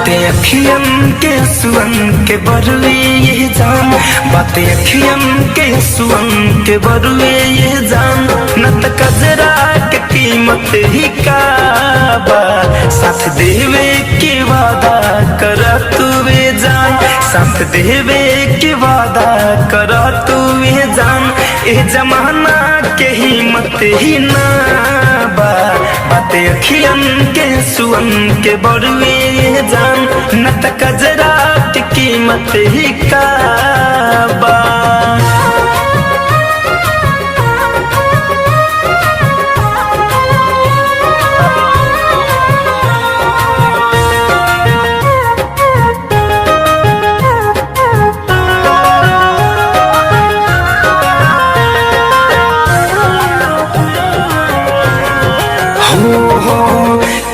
बातें अखियन के सुअन के बरुए ये जान, बातें अखियन के सुअन के बरुए ये जान। न त कजरा के कीमत ही का बा, साथ देवे के वादा कर तुवे जान, साथ देवे के वादा कर तुवे जान। ए जमाना के हिम्मत ही ना बा, बातें अखियन के सुअन के बरुए जान। न त कजरा की कीमत ही का बा।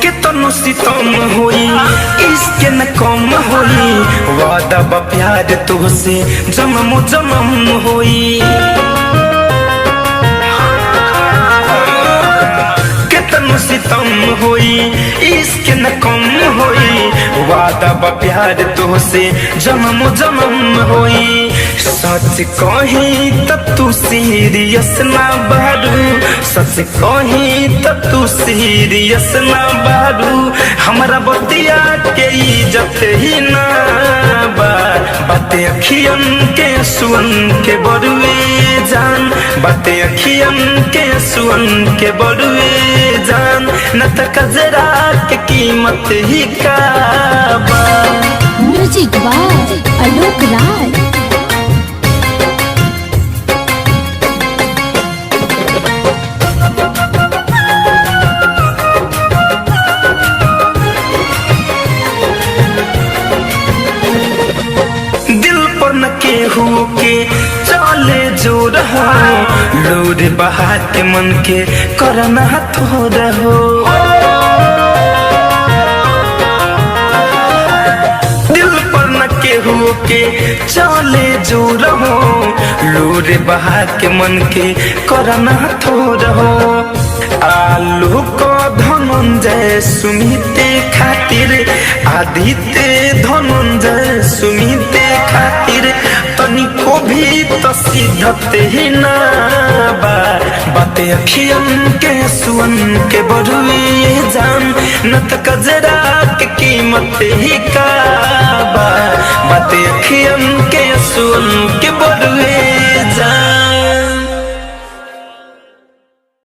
कितनो सितम होई इसके न कम होई, वादा बा प्यार तुझसे जन्म जन्म होई। कितनो सितम होई इसके न कम होई, वादा बा प्यार तुझसे जन्म जन्म होई। सच कही त तू सीरियस ना बारू, सच कही त तू सीरियस ना बारू। हमारा बतिया के इज्जत ही ना बा, बातें अखियन के सुअन के बरुए जान, बातें अखियन के सुअन के बरुए जान। न त कजरा के कीमत ही का बा। Music by Alok Rai. केहू के चले जो रहो, लोर बहा के मन के करना थो रहो। दिल पर न केहू के चले जो रहो, लोर बहा के मन के करना थो रहो। आलू को धनंजय सुमिते खातिर, आदित्य धनंजय सुमिते खातिर तनिको भी तो सिद्धत ही ना बा, बातें अखियन के सुअन के बरुए जान। न त कजरा के कीमत ही का बा, बातें अखियन के सुअन के बरुए